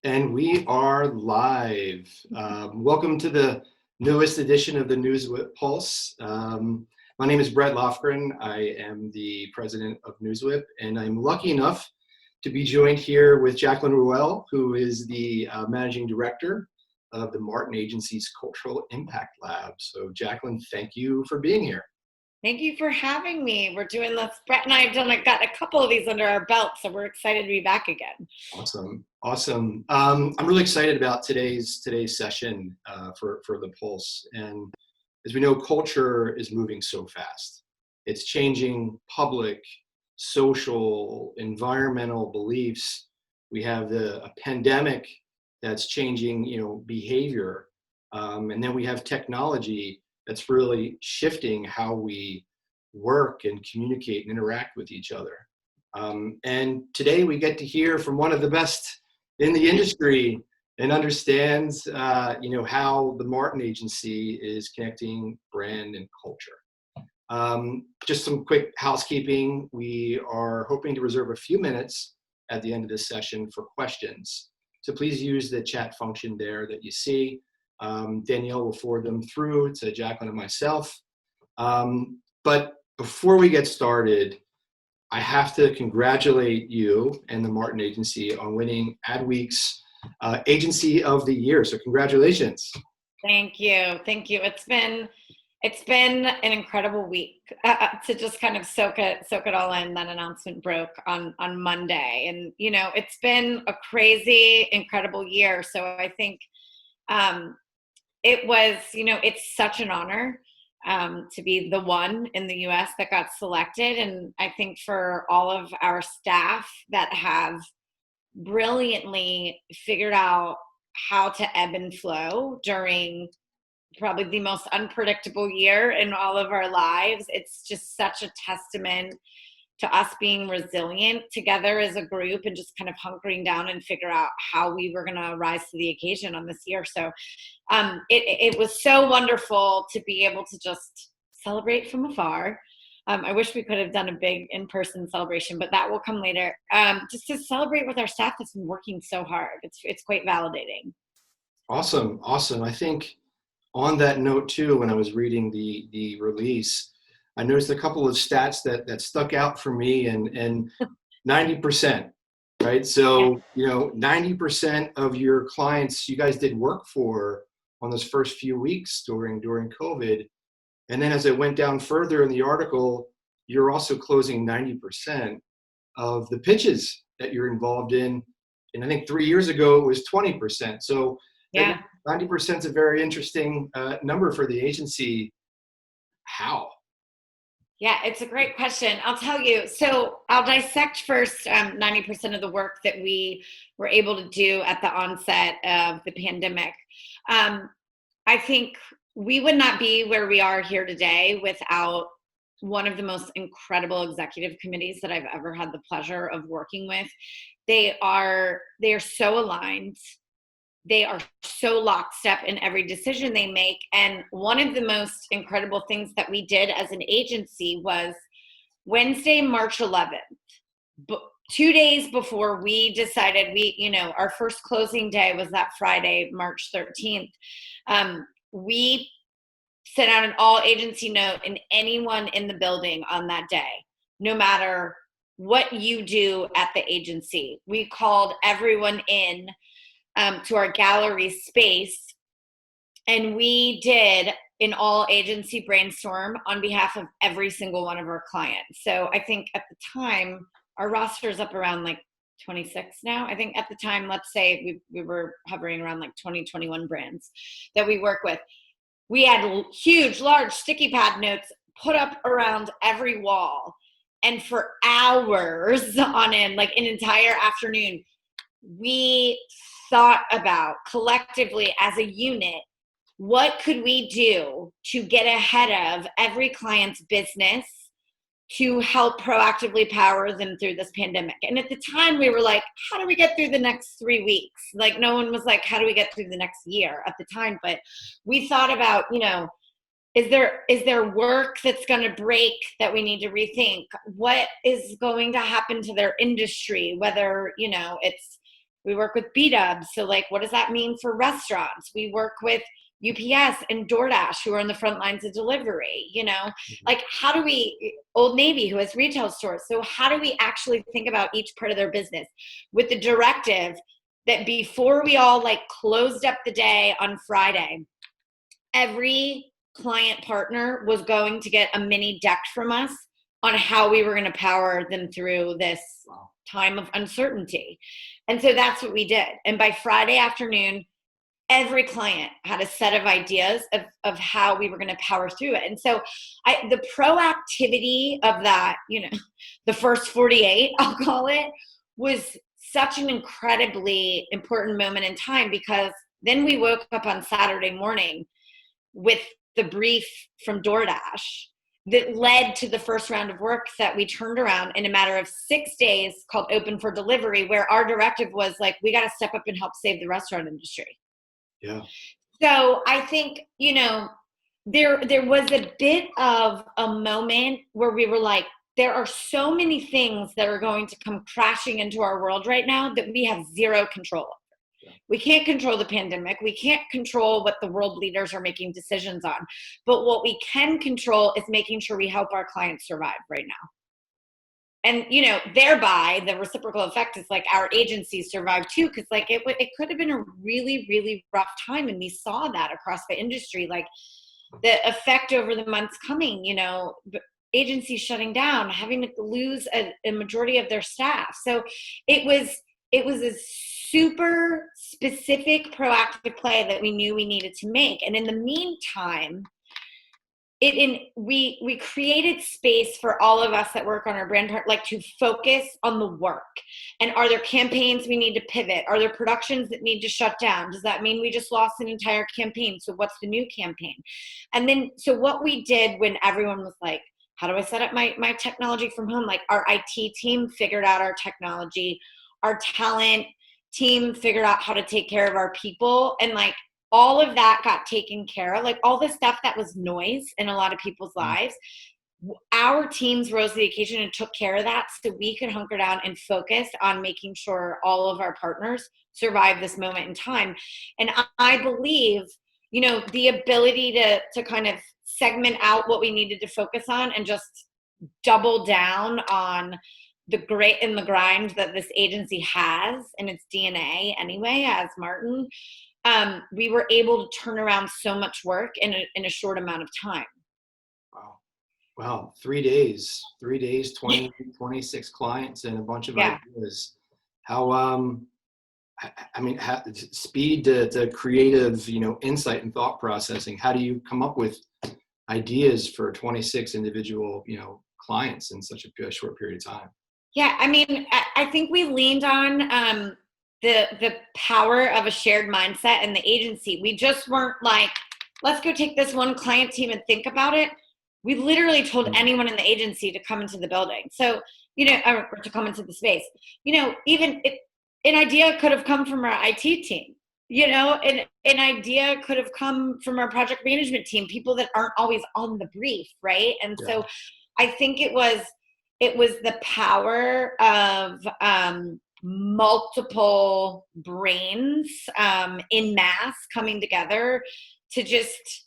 And we are live. Welcome to the newest edition of the NewsWhip Pulse. My name is Brett Lofgren. I am the president of NewsWhip, and I'm lucky enough to be joined here with Jaclyn Ruelle, who is the managing director of the Martin Agency's Cultural Impact Lab. So Jaclyn, thank you for being here. Thank you for having me. We're doing this. Brett and I have got a couple of these under our belt, so we're excited to be back again. Awesome. I'm really excited about today's session for the Pulse. And as we know, culture is moving so fast. It's changing public, social, environmental beliefs. We have a pandemic that's changing, behavior, and then we have technology that's really shifting how we work and communicate and interact with each other. And today we get to hear from one of the best in the industry and understands, how the Martin Agency is connecting brand and culture. Just some quick housekeeping. We are hoping to reserve a few minutes at the end of this session for questions. So please use the chat function there that you see. Danielle will forward them through to Jaclyn and myself. But before we get started, I have to congratulate you and the Martin Agency on winning Adweek's Agency of the Year. So congratulations. Thank you. It's been an incredible week to just kind of soak it all in. That announcement broke on Monday, and it's been a crazy, incredible year. So I think it was, it's such an honor to be the one in the US that got selected. And I think for all of our staff that have brilliantly figured out how to ebb and flow during probably the most unpredictable year in all of our lives, it's just such a testament to us being resilient together as a group and just kind of hunkering down and figure out how we were going to rise to the occasion on this year. So it was so wonderful to be able to just celebrate from afar. I wish we could have done a big in-person celebration, but that will come later. Just to celebrate with our staff that's been working so hard. It's quite validating. Awesome. I think on that note too, when I was reading the release, I noticed a couple of stats that stuck out for me, and 90%, right? So, 90% of your clients you guys did work for on those first few weeks during COVID. And then as I went down further in the article, you're also closing 90% of the pitches that you're involved in. And I think 3 years ago it was 20%. So yeah, 90% is a very interesting number for the agency. How? Yeah, it's a great question. I'll tell you. So I'll dissect first 90% of the work that we were able to do at the onset of the pandemic. I think we would not be where we are here today without one of the most incredible executive committees that I've ever had the pleasure of working with. They are so aligned. They are so lockstep in every decision they make. And one of the most incredible things that we did as an agency was Wednesday, March 11th, 2 days before we decided our first closing day was that Friday, March 13th. We sent out an all agency note and anyone in the building on that day, no matter what you do at the agency. We called everyone in to our gallery space, and we did an all agency brainstorm on behalf of every single one of our clients. So I think at the time, our roster is up around like 26 now. I think at the time, let's say we were hovering around like 20, 21 brands that we work with. We had huge, large sticky pad notes put up around every wall. And for hours on end, like an entire afternoon, we thought about collectively as a unit, what could we do to get ahead of every client's business to help proactively power them through this pandemic? And at the time we were like, how do we get through the next 3 weeks? Like no one was like, how do we get through the next year at the time? But we thought about, is there work that's going to break that we need to rethink? What is going to happen to their industry? Whether, it's We work with B-Dubs. So like, what does that mean for restaurants? We work with UPS and DoorDash, who are on the front lines of delivery, like how do we, Old Navy, who has retail stores. So how do we actually think about each part of their business with the directive that before we all like closed up the day on Friday, every client partner was going to get a mini deck from us on how we were going to power them through this time of uncertainty. And so that's what we did. And by Friday afternoon, every client had a set of ideas of how we were going to power through it. And so the proactivity of that, the first 48, I'll call it, was such an incredibly important moment in time, because then we woke up on Saturday morning with the brief from DoorDash that led to the first round of work that we turned around in a matter of 6 days, called Open for Delivery, where our directive was like, we got to step up and help save the restaurant industry. Yeah. So I think, there was a bit of a moment where we were like, there are so many things that are going to come crashing into our world right now that we have zero control over. Yeah. We can't control the pandemic. We can't control what the world leaders are making decisions on. But what we can control is making sure we help our clients survive right now. And, thereby the reciprocal effect is like our agencies survive too. Cause like it could have been a really, really rough time. And we saw that across the industry, like the effect over the months coming, agencies shutting down, having to lose a majority of their staff. So it was a super specific proactive play that we knew we needed to make. And in the meantime, we created space for all of us that work on our brand part, like to focus on the work. And are there campaigns we need to pivot? Are there productions that need to shut down? Does that mean we just lost an entire campaign? So what's the new campaign? And then, so what we did when everyone was like, how do I set up my technology from home? Like our IT team figured out our technology, our talent team figured out how to take care of our people. And like, all of that got taken care of, like all the stuff that was noise in a lot of people's lives. Our teams rose to the occasion and took care of that so we could hunker down and focus on making sure all of our partners survive this moment in time. And I believe, the ability to kind of segment out what we needed to focus on and just double down on the grit and the grind that this agency has in its DNA anyway, as Martin, we were able to turn around so much work in a short amount of time. Wow. 3 days, 26 clients and a bunch of ideas. How, speed to creative, insight and thought processing. How do you come up with ideas for 26 individual, clients in such a short period of time? Yeah. I think we leaned on, the power of a shared mindset in the agency. We just weren't like, let's go take this one client team and think about it. We literally told anyone in the agency to come into the building. So, or to come into the space, even an idea could have come from our IT team, an idea could have come from our project management team, people that aren't always on the brief. Right. And so I think it was the power of, multiple brains in mass coming together to just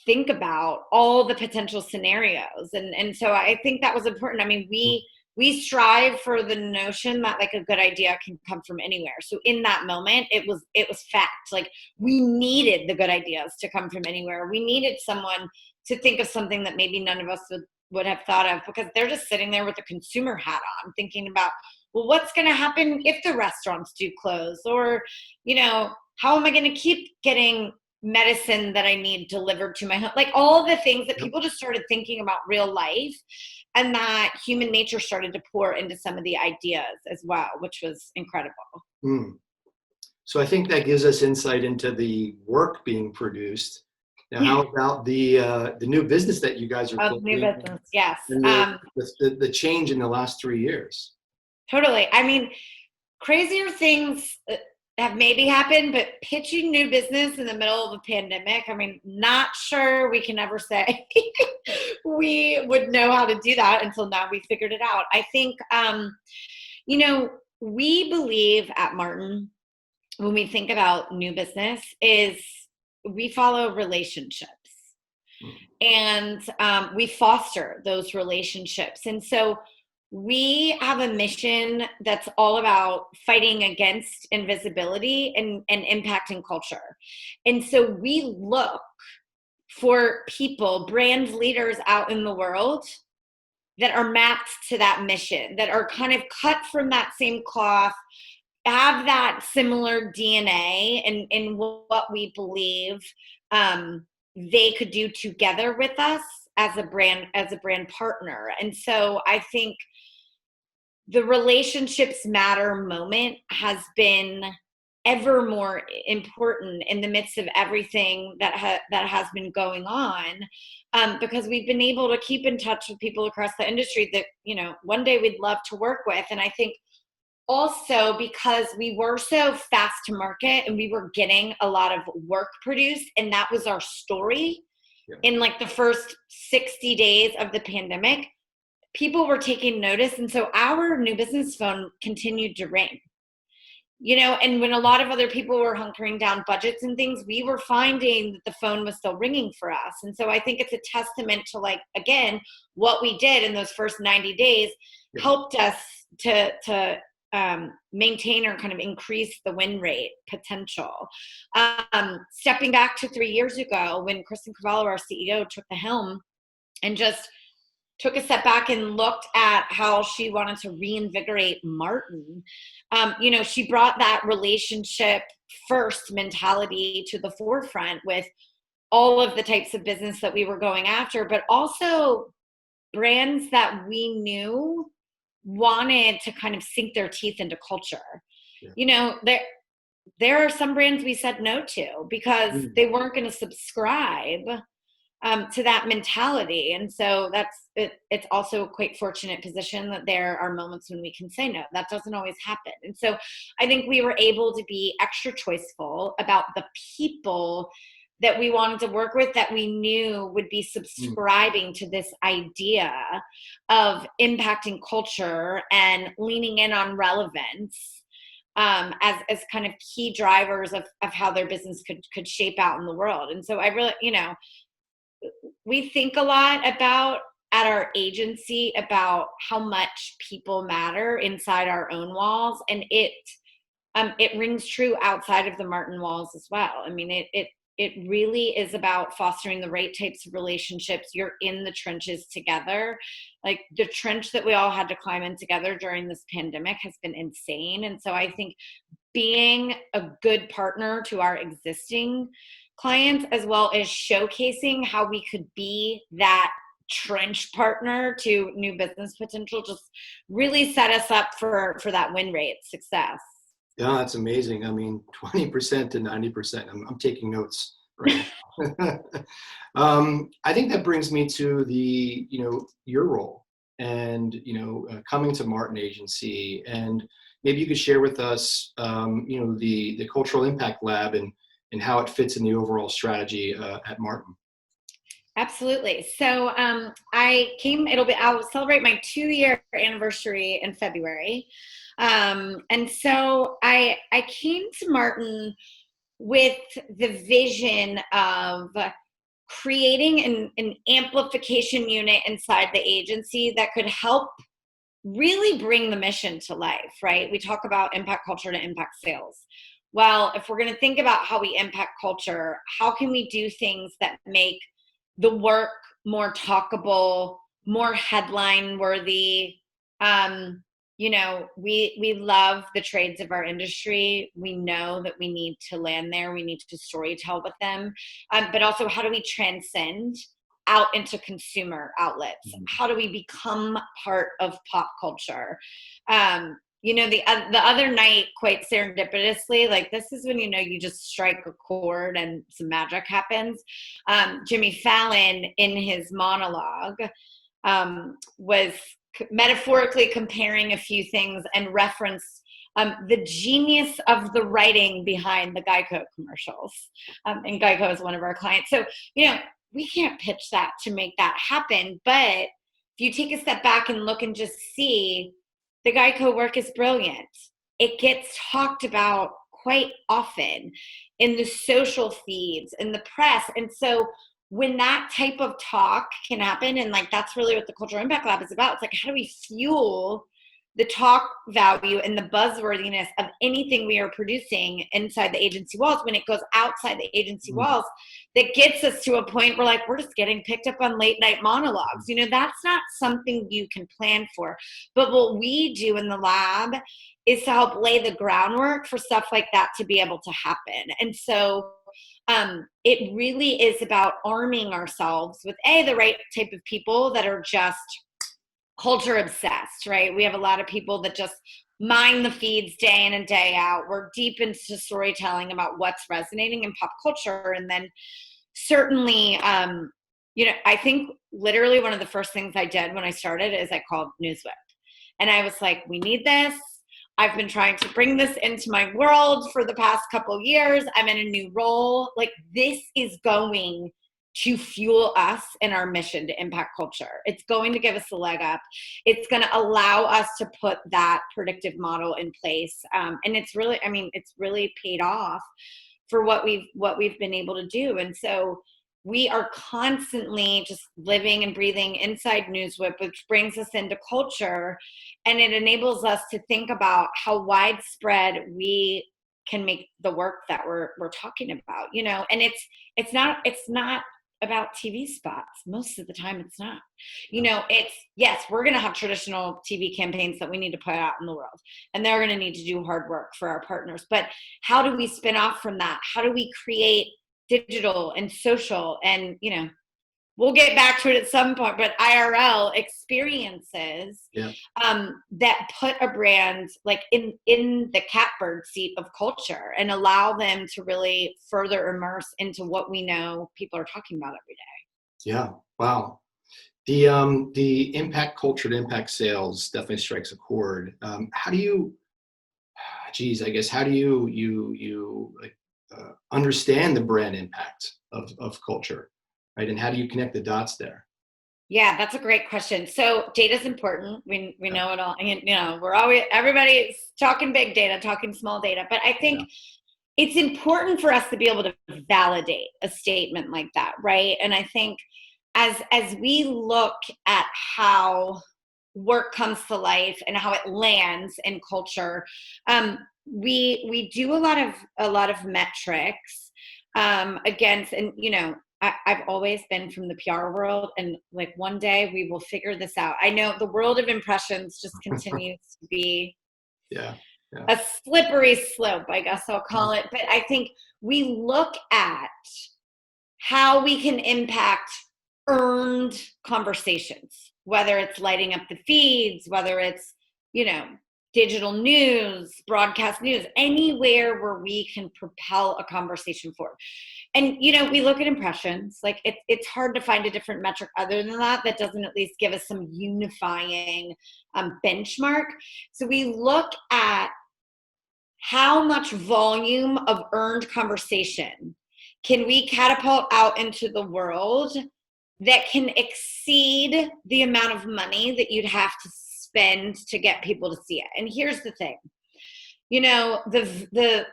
think about all the potential scenarios. And so I think that was important. We strive for the notion that like a good idea can come from anywhere. So in that moment, it was fact. Like we needed the good ideas to come from anywhere. We needed someone to think of something that maybe none of us would have thought of, because they're just sitting there with a consumer hat on thinking about, well, what's going to happen if the restaurants do close? Or, how am I going to keep getting medicine that I need delivered to my home? Like all the things that people just started thinking about real life, and that human nature started to pour into some of the ideas as well, which was incredible. So I think that gives us insight into the work being produced. Now, how about the new business that you guys are building? New business, yes. And the change in the last 3 years. Totally. Crazier things have maybe happened, but pitching new business in the middle of a pandemic, not sure we can ever say we would know how to do that until now we figured it out. I think, we believe at Martin, when we think about new business, is we follow relationships. And we foster those relationships. And so we have a mission that's all about fighting against invisibility and impacting culture. And so we look for people, brand leaders out in the world that are mapped to that mission, that are kind of cut from that same cloth, have that similar DNA in what we believe they could do together with us as a brand partner. And so I think the relationships matter moment has been ever more important in the midst of everything that has been going on, because we've been able to keep in touch with people across the industry that, you know, one day we'd love to work with. And I think also because we were so fast to market and we were getting a lot of work produced, and that was our story. In like the first 60 days of the pandemic, people were taking notice. And so our new business phone continued to ring, you know, and when a lot of other people were hunkering down budgets and things, we were finding that the phone was still ringing for us. And so I think it's a testament to, like, again, what we did in those first 90 days helped us to maintain or kind of increase the win rate potential. Stepping back to 3 years ago when Kristen Cavallo, our CEO, took the helm and just took a step back and looked at how she wanted to reinvigorate Martin. You know, she brought that relationship first mentality to the forefront with all of the types of business that we were going after, but also brands that we knew wanted to kind of sink their teeth into culture. You know, there are some brands we said no to because they weren't going to subscribe to that mentality. And so it's also a quite fortunate position that there are moments when we can say no. That doesn't always happen. And so I think we were able to be extra choiceful about the people that we wanted to work with, that we knew would be subscribing to this idea of impacting culture and leaning in on relevance as kind of key drivers of how their business could shape out in the world. And so I really, you know, we think a lot about at our agency about how much people matter inside our own walls, and it rings true outside of the Martin walls as well. I mean, it really is about fostering the right types of relationships. You're in the trenches together. Like the trench that we all had to climb in together during this pandemic has been insane. And so I think being a good partner to our existing clients, as well as showcasing how we could be that trench partner to new business potential, just really set us up for that win rate success. Yeah, that's amazing. I mean, 20% to 90%. I'm taking notes right now. I think that brings me to the, you know, your role and, you know, coming to Martin Agency, and maybe you could share with us, you know, the Cultural Impact Lab and how it fits in the overall strategy at Martin. Absolutely. So I'll celebrate my 2-year anniversary in February. And so I came to Martin with the vision of creating an amplification unit inside the agency that could help really bring the mission to life, right? We talk about impact culture to impact sales. Well, if we're going to think about how we impact culture, how can we do things that make the work more talkable, more headline worthy? You know, we love the trades of our industry. We know that we need to land there. We need to storytell with them. But also, how do we transcend out into consumer outlets? How do we become part of pop culture? You know, the other night, quite serendipitously, like this is when, you know, you just strike a chord and some magic happens. Jimmy Fallon, in his monologue, was metaphorically comparing a few things and referenced the genius of the writing behind the Geico commercials. And Geico is one of our clients. So, you know, we can't pitch that to make that happen. But if you take a step back and look and just see, the Geico work is brilliant. it gets talked about quite often in the social feeds, in the press. And so when that type of talk can happen, and like that's really what the Cultural Impact Lab is about, it's like, how do we fuel the talk value and the buzzworthiness of anything we are producing inside the agency walls when it goes outside the agency walls, that gets us to a point where like we're just getting picked up on late night monologues. You know, that's not something you can plan for. But what we do in the lab is to help lay the groundwork for stuff like that to be able to happen. And so it really is about arming ourselves with the right type of people that are just culture obsessed, right? We have a lot of people that just mine the feeds day in and day out. We're deep into storytelling about what's resonating in pop culture. And then certainly, I think literally one of the first things I did when I started is I called NewsWhip. And I was like, we need this. I've been trying to bring this into my world for the past couple years. I'm in a new role. Like, this is going to fuel us in our mission to impact culture. It's going to give us a leg up. It's going to allow us to put that predictive model in place. And it's really paid off for what we've been able to do. And so we are constantly just living and breathing inside NewsWhip, which brings us into culture. And it enables us to think about how widespread we can make the work that we're talking about, you know. And it's not about TV spots. Most of the time it's not. You know, it's, yes, we're going to have traditional TV campaigns that we need to put out in the world, and they're going to need to do hard work for our partners. But how do we spin off from that? How do we create digital and social and, you know, we'll get back to it at some point, but IRL experiences that put a brand like in the catbird seat of culture and allow them to really further immerse into what we know people are talking about every day. Yeah. Wow. The impact culture to impact sales definitely strikes a chord. How do you, how do you understand the brand impact of culture, right? And how do you connect the dots there? Yeah, that's a great question. So data is important. We know it all. And, you know, everybody's talking big data, talking small data. But I think it's important for us to be able to validate a statement like that, right? And I think as we look at how work comes to life and how it lands in culture, we do a lot of metrics against, and you know, I've always been from the PR world, and like one day we will figure this out. I know the world of impressions just continues to be a slippery slope, I guess I'll call it. But I think we look at how we can impact earned conversations, whether it's lighting up the feeds, whether it's, you know, digital news, broadcast news, anywhere where we can propel a conversation forward. And, you know, we look at impressions, like it's hard to find a different metric other than that doesn't at least give us some unifying benchmark. So we look at how much volume of earned conversation can we catapult out into the world that can exceed the amount of money that you'd have to spend to get people to see it. And here's the thing, you know, the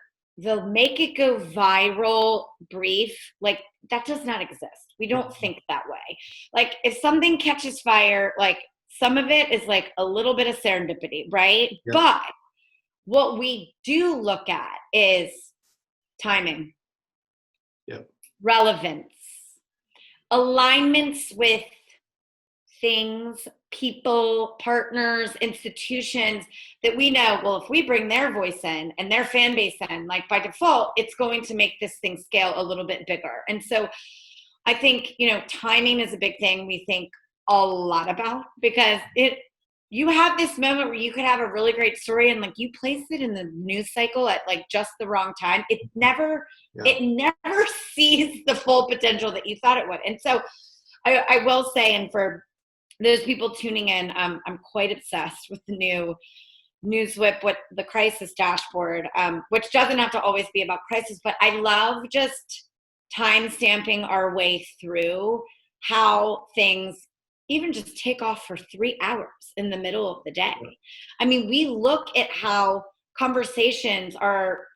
make it go viral brief, like that does not exist. We don't think that way. Like if something catches fire, like some of it is like a little bit of serendipity, right? Yep. But what we do look at is timing, relevance, alignments with things, people, partners, institutions that we know, well, if we bring their voice in and their fan base in, like by default, it's going to make this thing scale a little bit bigger. And so I think, you know, timing is a big thing we think a lot about, because you have this moment where you could have a really great story and like you place it in the news cycle at like just the wrong time. It never sees the full potential that you thought it would. And so I will say, and for those people tuning in, I'm quite obsessed with the new NewsWhip, with the crisis dashboard, which doesn't have to always be about crisis, but I love just time stamping our way through how things even just take off for 3 hours in the middle of the day. I mean, we look at how conversations are,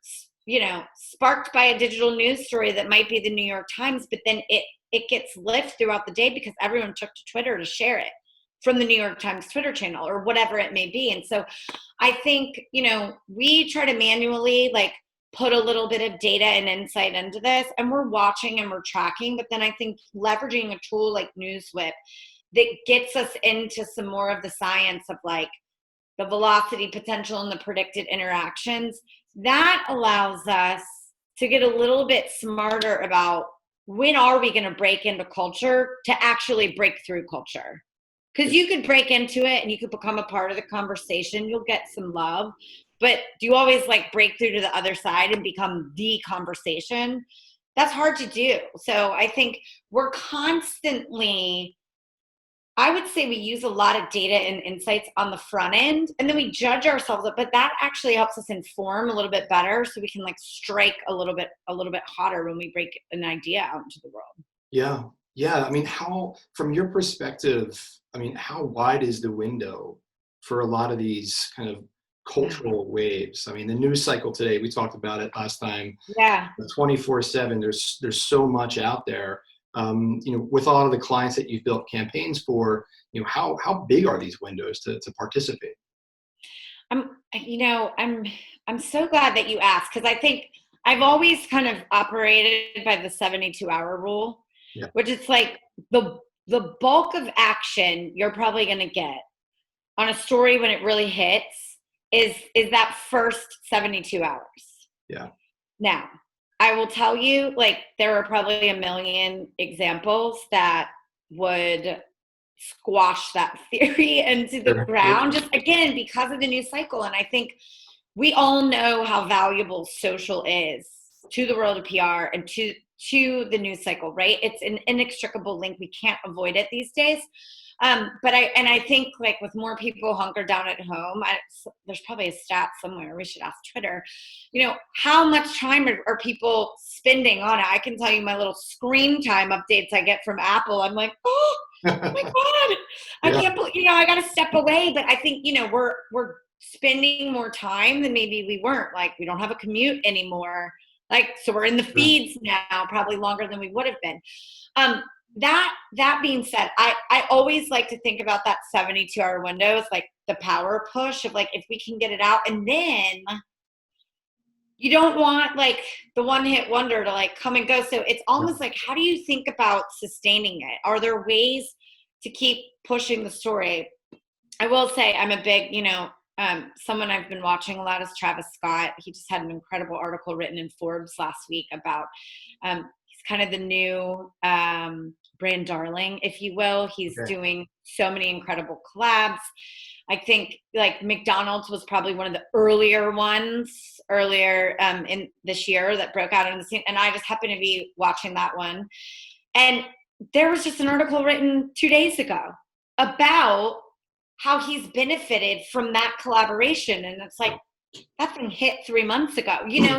sparked by a digital news story that might be the New York Times, but then it gets lift throughout the day because everyone took to Twitter to share it from the New York Times Twitter channel or whatever it may be. And so I think, we try to manually put a little bit of data and insight into this, and we're watching and we're tracking. But then I think leveraging a tool like NewsWhip that gets us into some more of the science of the velocity potential and the predicted interactions, that allows us to get a little bit smarter about when are we going to break into culture to actually break through culture. Because you could break into it and you could become a part of the conversation. You'll get some love. But do you always break through to the other side and become the conversation? That's hard to do. So I think we're constantly, I would say we use a lot of data and insights on the front end, and then we judge ourselves up, but that actually helps us inform a little bit better so we can strike a little bit hotter when we break an idea out into the world. Yeah. Yeah. I mean, from your perspective, how wide is the window for a lot of these kind of cultural waves? I mean, the news cycle today, we talked about it last time. Yeah. 24/7, there's so much out there. With a lot of the clients that you've built campaigns for, how big are these windows to participate? I'm so glad that you asked, because I think I've always kind of operated by the 72-hour rule, Yeah. which is the bulk of action you're probably going to get on a story when it really hits is that first 72 hours. Yeah. Now, I will tell you, there are probably a million examples that would squash that theory into the ground, just again, because of the news cycle. And I think we all know how valuable social is to the world of PR and to the news cycle, right? It's an inextricable link. We can't avoid it these days. But I think with more people hunkered down at home, there's probably a stat somewhere. We should ask Twitter, how much time are people spending on it? I can tell you my little screen time updates I get from Apple. I'm like, oh my God, I can't believe, I got to step away. But I think, we're spending more time than maybe we weren't. We don't have a commute anymore. So we're in the feeds now, probably longer than we would have been. That being said, I always like to think about that 72-hour window as the power push of if we can get it out, and then you don't want the one hit wonder to come and go. So it's almost how do you think about sustaining it? Are there ways to keep pushing the story? I will say I'm a big, someone I've been watching a lot is Travis Scott. He just had an incredible article written in Forbes last week about, he's kind of the new brand darling, if you will. He's doing so many incredible collabs. I think McDonald's was probably one of the earlier in this year that broke out in the scene. And I just happened to be watching that one. And there was just an article written 2 days ago about how he's benefited from that collaboration. And it's that thing hit 3 months ago,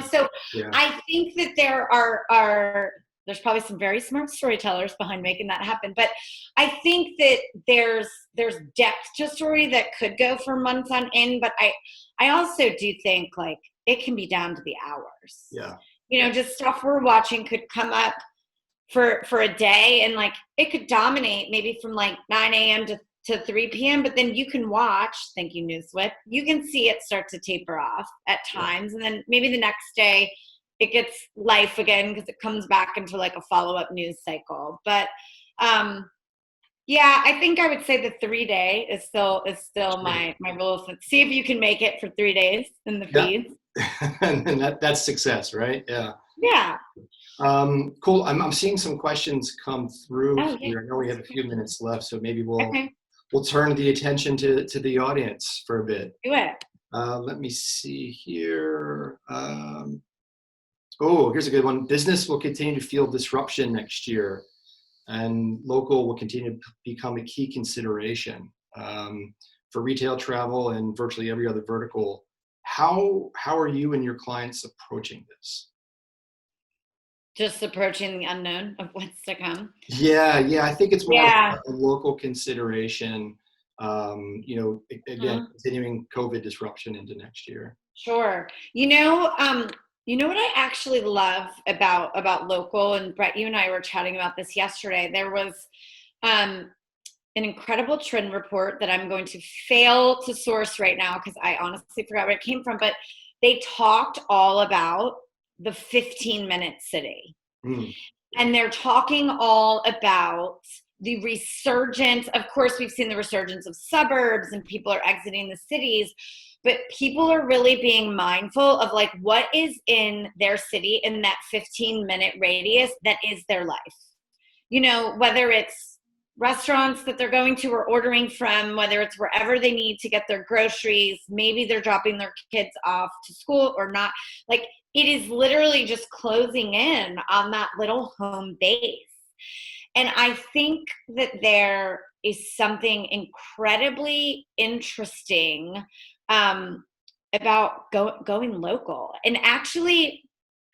So I think that there are there's probably some very smart storytellers behind making that happen. But I think that there's depth to story that could go for months on end. But I also do think it can be down to the hours. Yeah. Just stuff we're watching could come up for a day, and it could dominate maybe from 9 a.m. to 3 p.m. But then you can watch, thank you, NewsWhip, you can see it start to taper off at times. And then maybe the next day it gets life again because it comes back into a follow-up news cycle. But I think I would say the 3-day is still my rule. See if you can make it for 3 days in the feeds. And that's success, right? Yeah. Yeah. Cool. I'm seeing some questions come through here. I know we have a few Sure. minutes left, so maybe we'll turn the attention to the audience for a bit. Do it. Let me see here. Here's a good one. Business will continue to feel disruption next year, and local will continue to become a key consideration for retail, travel, and virtually every other vertical. How are you and your clients approaching this? Just approaching the unknown of what's to come. Yeah. I think it's more a local consideration. Again, continuing COVID disruption into next year. Sure. You know what I actually love about local, and Brett, you and I were chatting about this yesterday. There was an incredible trend report that I'm going to fail to source right now because I honestly forgot where it came from, but they talked all about the 15-minute city. And they're talking all about the resurgence. Of course, we've seen the resurgence of suburbs and people are exiting the cities, but people are really being mindful of like what is in their city in that 15-minute radius that is their life. Whether it's restaurants that they're going to or ordering from, whether it's wherever they need to get their groceries, maybe they're dropping their kids off to school or not. Like, it is literally just closing in on that little home base. And I think that there is something incredibly interesting about going local. And actually,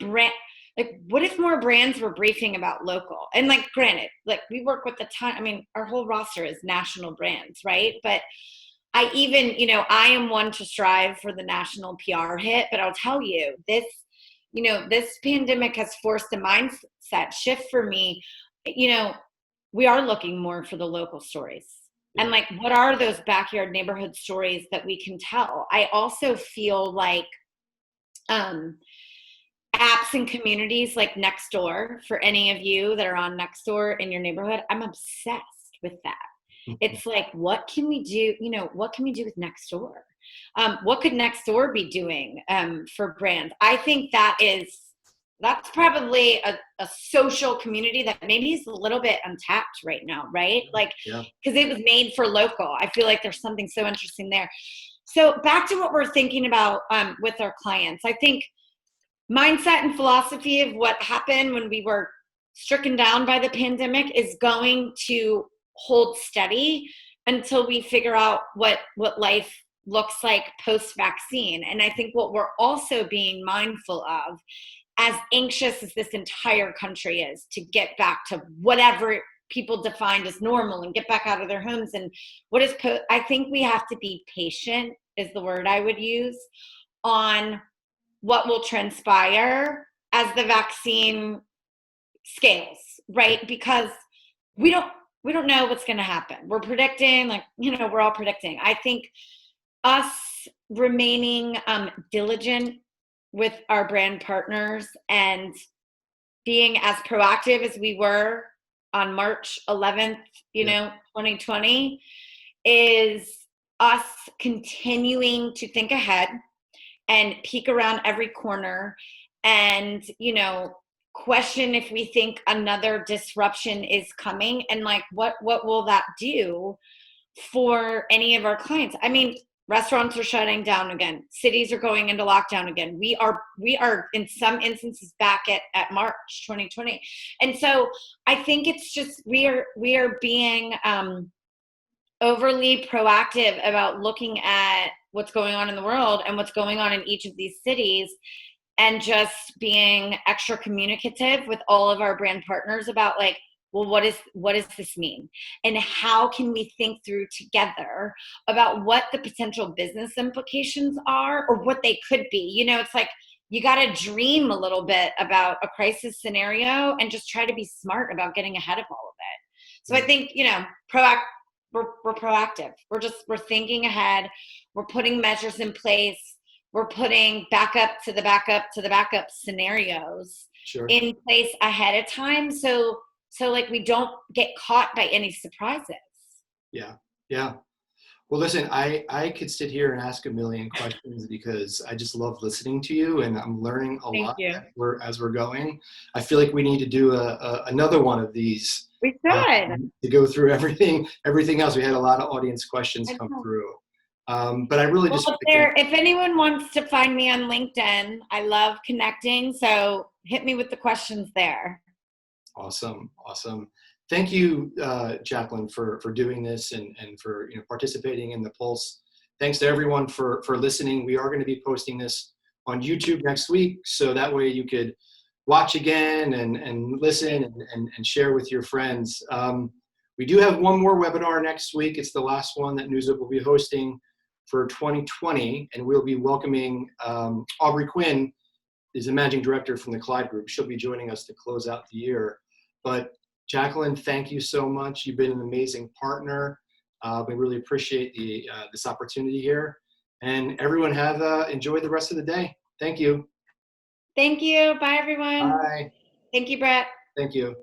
what if more brands were briefing about local? And like, granted, like we work with our whole roster is national brands, right? But I am one to strive for the national PR hit, but I'll tell you, this pandemic has forced a mindset shift for me. We are looking more for the local stories. And like, what are those backyard neighborhood stories that we can tell? I also feel like apps and communities like Nextdoor, for any of you that are on Nextdoor in your neighborhood, I'm obsessed with that. It's like, what can we do? What can we do with Nextdoor? What could Nextdoor be doing for brands? I think that's probably a social community that maybe is a little bit untapped right now, right? Like, because it was made for local. I feel like there's something so interesting there. So back to what we're thinking about with our clients. I think mindset and philosophy of what happened when we were stricken down by the pandemic is going to hold steady until we figure out what life looks like post-vaccine. And I think what we're also being mindful of, as anxious as this entire country is to get back to whatever people defined as normal and get back out of their homes, and I think we have to be patient is the word I would use on what will transpire as the vaccine scales, right? Because we don't know what's going to happen. We're predicting, we're all predicting. I think us remaining diligent with our brand partners and being as proactive as we were on March 11th, 2020, is us continuing to think ahead and peek around every corner and, question if we think another disruption is coming, and like, what will that do for any of our clients? I mean, restaurants are shutting down again. Cities are going into lockdown again. We are in some instances back at March 2020. And so I think it's just, we are being overly proactive about looking at what's going on in the world and what's going on in each of these cities, and just being extra communicative with all of our brand partners about like, well, what does this mean? And how can we think through together about what the potential business implications are, or what they could be? It's like, you got to dream a little bit about a crisis scenario and just try to be smart about getting ahead of all of it. So I think, we're proactive. We're thinking ahead. We're putting measures in place. We're putting backup to the backup scenarios in place ahead of time. So like, we don't get caught by any surprises. Yeah. Well, listen, I could sit here and ask a million questions because I just love listening to you, and I'm learning a lot as we're going. I feel like we need to do another one of these. We should. To go through everything else. We had a lot of audience questions come through. But I really if anyone wants to find me on LinkedIn, I love connecting. So hit me with the questions there. Awesome. Thank you, Jaclyn, for doing this and for participating in the Pulse. Thanks to everyone for listening. We are going to be posting this on YouTube next week, so that way you could watch again and listen and share with your friends. We do have one more webinar next week. It's the last one that NewsWhip will be hosting for 2020, and we'll be welcoming Aubrey Quinn, is the managing director from the Clyde Group. She'll be joining us to close out the year. But Jaclyn, thank you so much. You've been an amazing partner. We really appreciate this opportunity here. And everyone enjoy the rest of the day. Thank you. Thank you. Bye, everyone. Bye. Thank you, Brett. Thank you.